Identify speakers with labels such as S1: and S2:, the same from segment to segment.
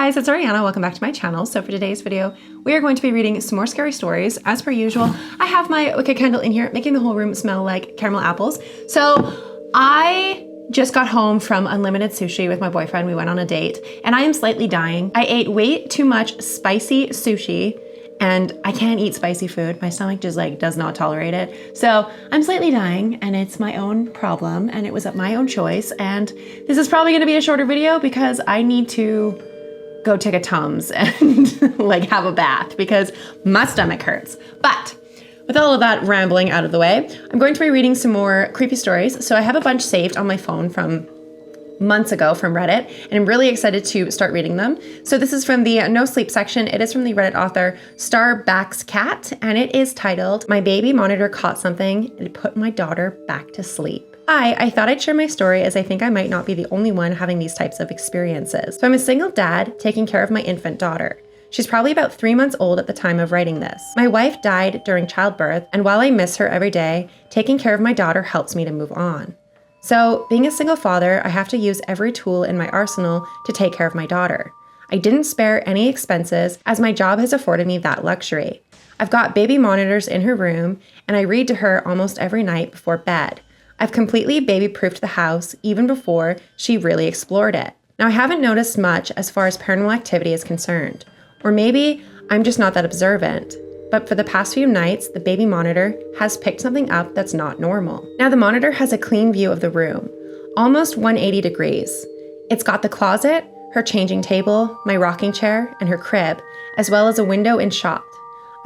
S1: guys, it's Ariana. Welcome back to my channel. So for today's video, we are going to be reading some more scary stories. As per usual, I have my wicker candle in here, making the whole room smell like caramel apples. So I just got home from unlimited sushi with my boyfriend. We went on a date and I am slightly dying. I ate way too much spicy sushi and I can't eat spicy food. My stomach just does not tolerate it. So I'm slightly dying and it's my own problem and it was my own choice. And this is probably gonna be a shorter video because I need to go take a Tums and have a bath because my stomach hurts. But with all of that rambling out of the way, I'm going to be reading some more creepy stories. So I have a bunch saved on my phone from months ago from Reddit, and I'm really excited to start reading them. So this is from the no sleep section. It is from the Reddit author Starback's Cat, and it is titled, "My baby monitor caught something and it put my daughter back to sleep." I thought I'd share my story as I think I might not be the only one having these types of experiences. So I'm a single dad taking care of my infant daughter. She's probably about 3 months old at the time of writing this. My wife died during childbirth, and while I miss her every day, taking care of my daughter helps me to move on. So being a single father, I have to use every tool in my arsenal to take care of my daughter. I didn't spare any expenses as my job has afforded me that luxury. I've got baby monitors in her room, and I read to her almost every night before bed. I've completely baby-proofed the house even before she really explored it. Now, I haven't noticed much as far as paranormal activity is concerned, or maybe I'm just not that observant. But for the past few nights, the baby monitor has picked something up that's not normal. Now, the monitor has a clean view of the room, almost 180 degrees. It's got the closet, her changing table, my rocking chair, and her crib, as well as a window and shop.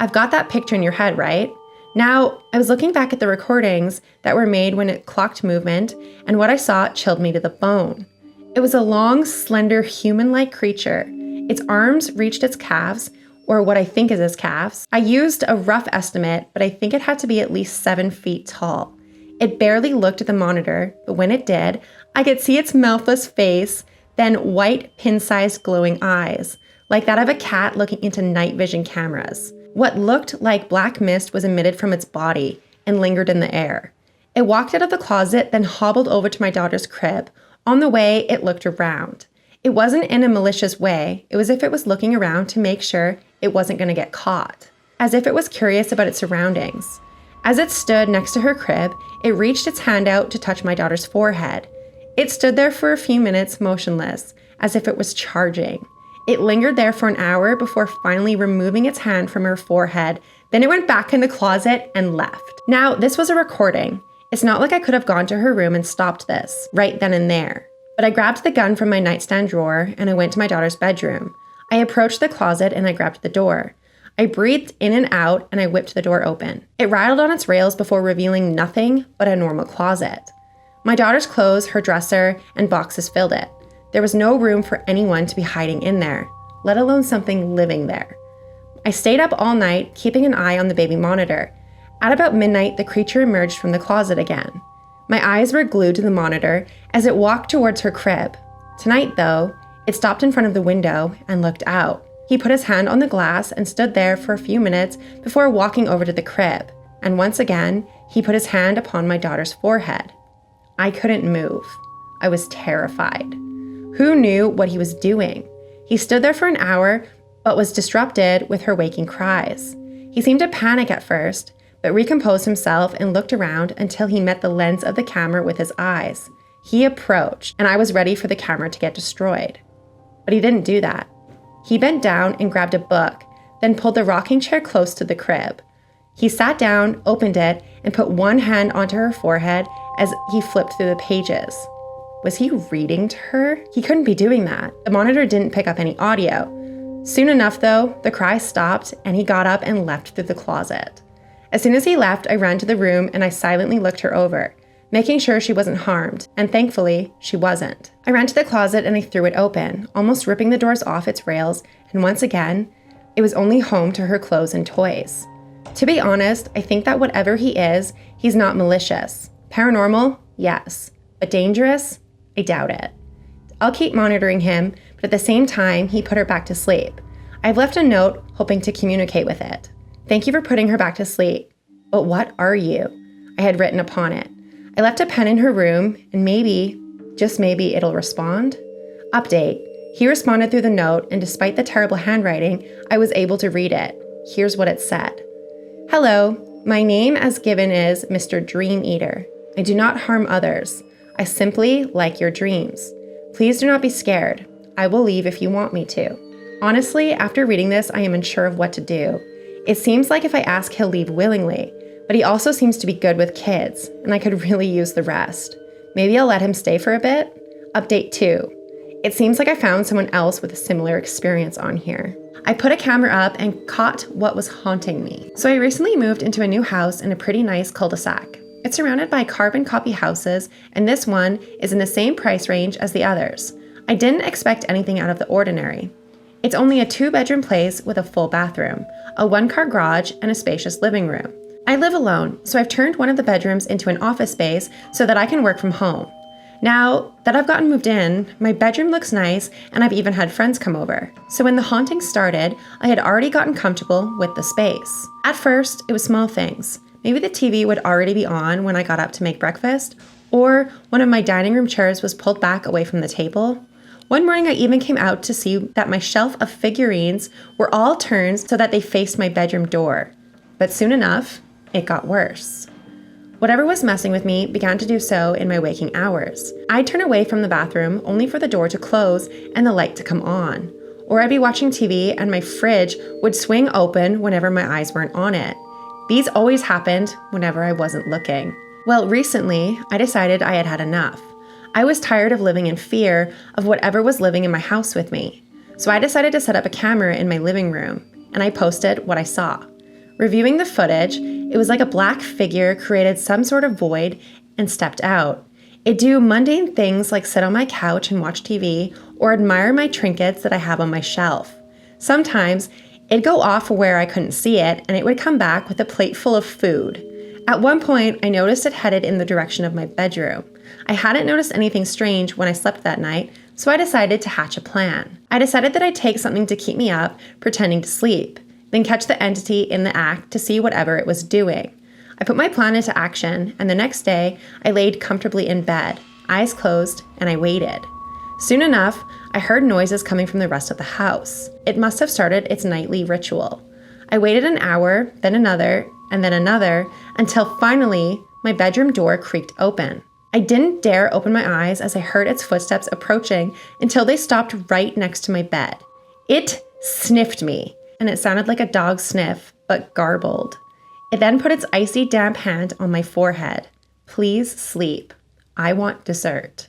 S1: I've got that picture in your head, right? Now, I was looking back at the recordings that were made when it clocked movement, and what I saw chilled me to the bone. It was a long, slender, human-like creature. Its arms reached its calves, or what I think is its calves. I used a rough estimate, but I think it had to be at least 7 feet tall. It barely looked at the monitor, but when it did, I could see its mouthless face, then white, pin-sized glowing eyes, like that of a cat looking into night vision cameras. What looked like black mist was emitted from its body and lingered in the air. It walked out of the closet, then hobbled over to my daughter's crib. On the way, it looked around. It wasn't in a malicious way. It was as if it was looking around to make sure it wasn't going to get caught, as if it was curious about its surroundings. As it stood next to her crib, it reached its hand out to touch my daughter's forehead. It stood there for a few minutes motionless, as if it was charging. It lingered there for an hour before finally removing its hand from her forehead. Then it went back in the closet and left. Now, this was a recording. It's not like I could have gone to her room and stopped this right then and there. But I grabbed the gun from my nightstand drawer and I went to my daughter's bedroom. I approached the closet and I grabbed the door. I breathed in and out and I whipped the door open. It rattled on its rails before revealing nothing but a normal closet. My daughter's clothes, her dresser, and boxes filled it. There was no room for anyone to be hiding in there, let alone something living there. I stayed up all night, keeping an eye on the baby monitor. At about midnight, the creature emerged from the closet again. My eyes were glued to the monitor as it walked towards her crib. Tonight, though, it stopped in front of the window and looked out. He put his hand on the glass and stood there for a few minutes before walking over to the crib. And once again, he put his hand upon my daughter's forehead. I couldn't move. I was terrified. Who knew what he was doing? He stood there for an hour, but was disrupted with her waking cries. He seemed to panic at first, but recomposed himself and looked around until he met the lens of the camera with his eyes. He approached, and I was ready for the camera to get destroyed. But he didn't do that. He bent down and grabbed a book, then pulled the rocking chair close to the crib. He sat down, opened it, and put one hand onto her forehead as he flipped through the pages. Was he reading to her? He couldn't be doing that. The monitor didn't pick up any audio. Soon enough, though, the cry stopped and he got up and left through the closet. As soon as he left, I ran to the room and I silently looked her over, making sure she wasn't harmed, and thankfully, she wasn't. I ran to the closet and I threw it open, almost ripping the doors off its rails, and once again, it was only home to her clothes and toys. To be honest, I think that whatever he is, he's not malicious. Paranormal? Yes. But dangerous? I doubt it. I'll keep monitoring him, but at the same time, he put her back to sleep. I've left a note hoping to communicate with it. Thank you for putting her back to sleep. But what are you? I had written upon it. I left a pen in her room, and maybe, just maybe, it'll respond. Update. He responded through the note, and despite the terrible handwriting, I was able to read it. Here's what it said. Hello, my name as given is Mr. Dream Eater. I do not harm others. I simply like your dreams. Please do not be scared. I will leave if you want me to. Honestly, after reading this, I am unsure of what to do. It seems like if I ask, he'll leave willingly, but he also seems to be good with kids, and I could really use the rest. Maybe I'll let him stay for a bit? Update 2. It seems like I found someone else with a similar experience on here. I put a camera up and caught what was haunting me. So I recently moved into a new house in a pretty nice cul-de-sac. It's surrounded by carbon copy houses, and this one is in the same price range as the others. I didn't expect anything out of the ordinary. It's only a 2-bedroom place with a full bathroom, a 1-car garage, and a spacious living room. I live alone, so I've turned one of the bedrooms into an office space so that I can work from home. Now that I've gotten moved in, my bedroom looks nice, and I've even had friends come over. So when the haunting started, I had already gotten comfortable with the space. At first, it was small things. Maybe the TV would already be on when I got up to make breakfast, or one of my dining room chairs was pulled back away from the table. One morning I even came out to see that my shelf of figurines were all turned so that they faced my bedroom door. But soon enough, it got worse. Whatever was messing with me began to do so in my waking hours. I'd turn away from the bathroom only for the door to close and the light to come on. Or I'd be watching TV and my fridge would swing open whenever my eyes weren't on it. These always happened whenever I wasn't looking. Well, recently, I decided I had had enough. I was tired of living in fear of whatever was living in my house with me. So I decided to set up a camera in my living room, and I posted what I saw. Reviewing the footage, it was like a black figure created some sort of void and stepped out. It'd do mundane things like sit on my couch and watch TV or admire my trinkets that I have on my shelf. Sometimes, it'd go off where I couldn't see it, and it would come back with a plate full of food. At one point, I noticed it headed in the direction of my bedroom. I hadn't noticed anything strange when I slept that night, so I decided to hatch a plan. I decided that I'd take something to keep me up, pretending to sleep, then catch the entity in the act to see whatever it was doing. I put my plan into action, and the next day, I laid comfortably in bed, eyes closed, and I waited. Soon enough, I heard noises coming from the rest of the house. It must have started its nightly ritual. I waited an hour, then another, and then another, until finally, my bedroom door creaked open. I didn't dare open my eyes as I heard its footsteps approaching until they stopped right next to my bed. It sniffed me, and it sounded like a dog's sniff, but garbled. It then put its icy, damp hand on my forehead. Please sleep. I want dessert.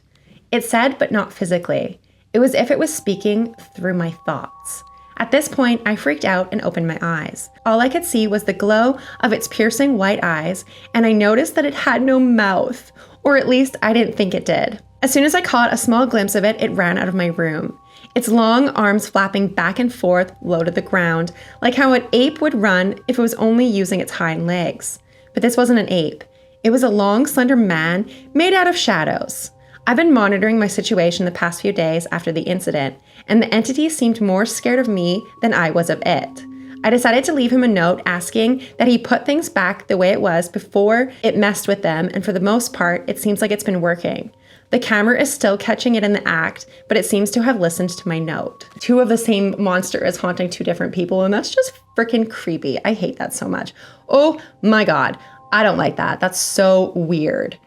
S1: It said, but not physically. It was as if it was speaking through my thoughts. At this point, I freaked out and opened my eyes. All I could see was the glow of its piercing white eyes, and I noticed that it had no mouth, or at least I didn't think it did. As soon as I caught a small glimpse of it, it ran out of my room. Its long arms flapping back and forth low to the ground, like how an ape would run if it was only using its hind legs. But this wasn't an ape. It was a long, slender man made out of shadows. I've been monitoring my situation the past few days after the incident, and the entity seemed more scared of me than I was of it. I decided to leave him a note asking that he put things back the way it was before it messed with them, and for the most part, it seems like it's been working. The camera is still catching it in the act, but it seems to have listened to my note. 2 of the same monster is haunting 2 different people, and that's just freaking creepy. I hate that so much. Oh my God, I don't like that. That's so weird.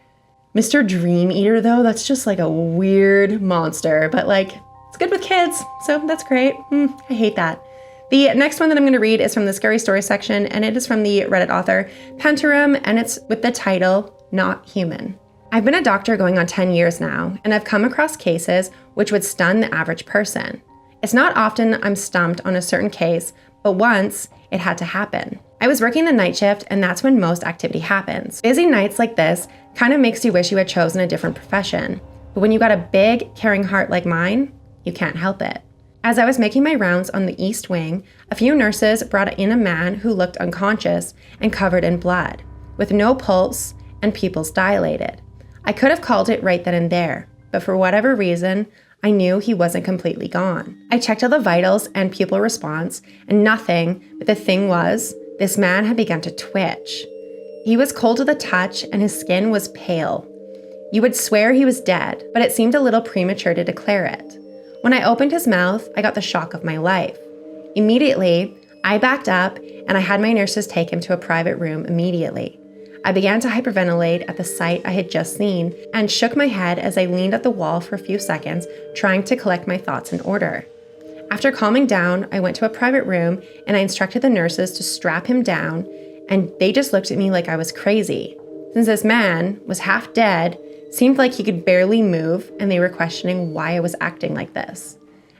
S1: Mr. Dream Eater, though, that's just like a weird monster, but like, it's good with kids, so that's great. I hate that. The next one that I'm going to read is from the scary story section, and it is from the Reddit author Pentarum, and it's with the title, Not Human. I've been a doctor going on 10 years now, and I've come across cases which would stun the average person. It's not often I'm stumped on a certain case, but once it had to happen. I was working the night shift, and that's when most activity happens. Busy nights like this kind of makes you wish you had chosen a different profession. But when you got a big, caring heart like mine, you can't help it. As I was making my rounds on the East Wing, a few nurses brought in a man who looked unconscious and covered in blood, with no pulse and pupils dilated. I could have called it right then and there, but for whatever reason, I knew he wasn't completely gone. I checked all the vitals and pupil response, and nothing, but the thing was, this man had begun to twitch. He was cold to the touch, and his skin was pale. You would swear he was dead, but it seemed a little premature to declare it. When I opened his mouth, I got the shock of my life. Immediately, I backed up and I had my nurses take him to a private room immediately. I began to hyperventilate at the sight I had just seen and shook my head as I leaned at the wall for a few seconds, trying to collect my thoughts in order. After calming down, I went to a private room and I instructed the nurses to strap him down, and they just looked at me like I was crazy. Since this man was half dead, seemed like he could barely move, and they were questioning why I was acting like this.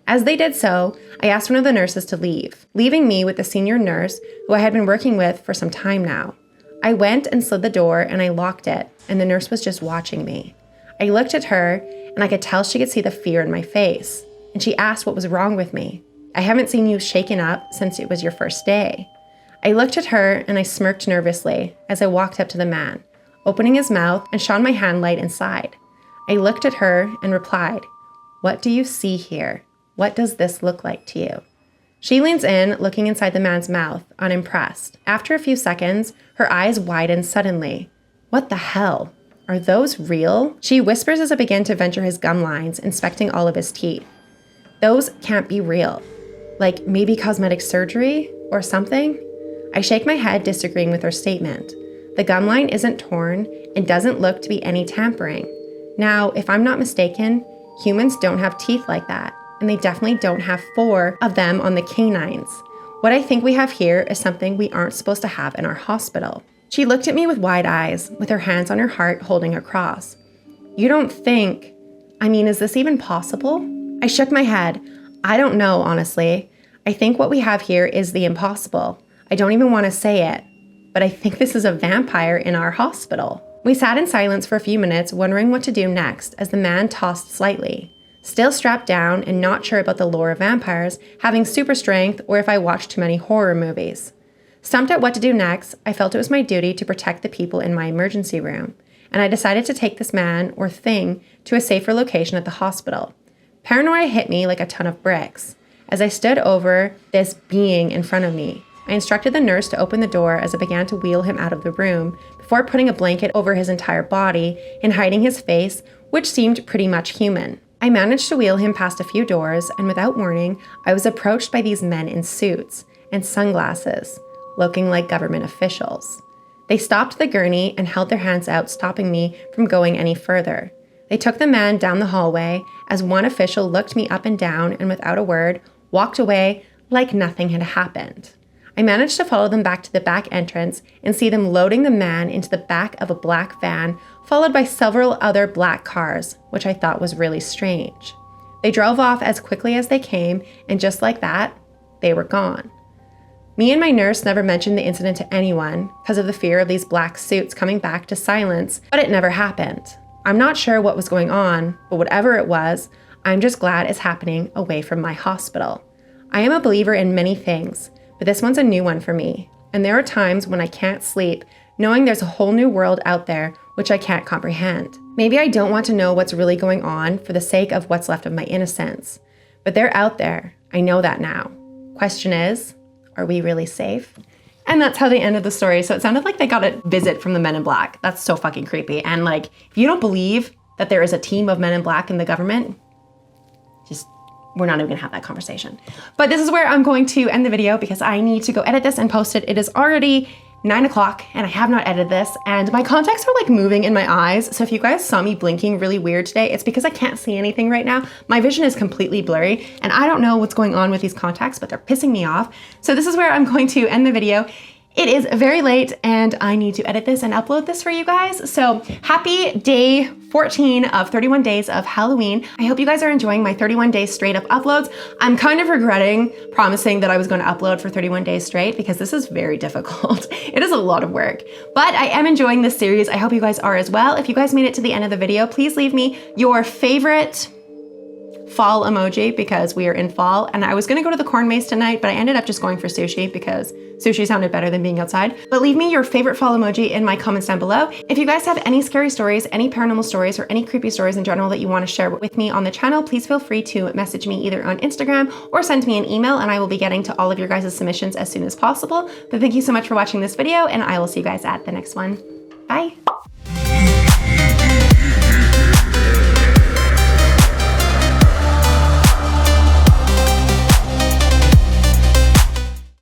S1: As they did so, I asked one of the nurses to leave, leaving me with the senior nurse who I had been working with for some time now. I went and slid the door and I locked it, and the nurse was just watching me. I looked at her and I could tell she could see the fear in my face, and she asked what was wrong with me. I haven't seen you shaken up since it was your first day. I looked at her and I smirked nervously as I walked up to the man, opening his mouth and shone my hand light inside. I looked at her and replied, "What do you see here? What does this look like to you?" She leans in, looking inside the man's mouth, unimpressed. After a few seconds, her eyes widen suddenly. "What the hell? Are those real?" She whispers as I begin to venture his gum lines, inspecting all of his teeth. "Those can't be real. Like maybe cosmetic surgery or something?" I shake my head, disagreeing with her statement. The gum line isn't torn and doesn't look to be any tampering. Now, if I'm not mistaken, humans don't have teeth like that, and they definitely don't have 4 of them on the canines. What I think we have here is something we aren't supposed to have in our hospital. She looked at me with wide eyes, with her hands on her heart holding a cross. "You don't think... is this even possible?" I shook my head. "I don't know, honestly. I think what we have here is the impossible. I don't even want to say it, but I think this is a vampire in our hospital." We sat in silence for a few minutes, wondering what to do next as the man tossed slightly. Still strapped down and not sure about the lore of vampires, having super strength, or if I watched too many horror movies. Stumped at what to do next, I felt it was my duty to protect the people in my emergency room, and I decided to take this man, or thing, to a safer location at the hospital. Paranoia hit me like a ton of bricks. As I stood over this being in front of me, I instructed the nurse to open the door as I began to wheel him out of the room, before putting a blanket over his entire body and hiding his face, which seemed pretty much human. I managed to wheel him past a few doors, and without warning, I was approached by these men in suits and sunglasses, looking like government officials. They stopped the gurney and held their hands out, stopping me from going any further. They took the man down the hallway as one official looked me up and down and without a word, walked away like nothing had happened. I managed to follow them back to the back entrance and see them loading the man into the back of a black van, followed by several other black cars, which I thought was really strange. They drove off as quickly as they came, and just like that, they were gone. Me and my nurse never mentioned the incident to anyone because of the fear of these black suits coming back to silence, but it never happened. I'm not sure what was going on, but whatever it was, I'm just glad it's happening away from my hospital. I am a believer in many things, but this one's a new one for me, and there are times when I can't sleep, knowing there's a whole new world out there which I can't comprehend. Maybe I don't want to know what's really going on for the sake of what's left of my innocence, but they're out there. I know that now. Question is, are we really safe? And that's how they ended the story. So it sounded like they got a visit from the Men in Black. That's so fucking creepy. And like, if you don't believe that there is a team of Men in Black in the government, we're not even gonna have that conversation. But this is where I'm going to end the video because I need to go edit this and post it. It is already 9 o'clock and I have not edited this, and my contacts are like moving in my eyes. So if you guys saw me blinking really weird today, it's because I can't see anything right now. My vision is completely blurry and I don't know what's going on with these contacts, but they're pissing me off. So this is where I'm going to end the video. It is very late and I need to edit this and upload this for you guys. So happy day 14 of 31 days of Halloween. I hope you guys are enjoying my 31 days straight of uploads. I'm kind of regretting promising that I was going to upload for 31 days straight because this is very difficult. It is a lot of work, but I am enjoying this series. I hope you guys are as well. If you guys made it to the end of the video, please leave me your favorite fall emoji because we are in fall, and I was gonna go to the corn maze tonight, but I ended up just going for sushi because sushi sounded better than being outside. But leave me your favorite fall emoji in my comments down below. If you guys have any scary stories, any paranormal stories, or any creepy stories in general that you want to share with me on the channel, please feel free to message me either on Instagram or send me an email, and I will be getting to all of your guys' submissions as soon as possible. But thank you so much for watching this video, and I will see you guys at the next one. Bye.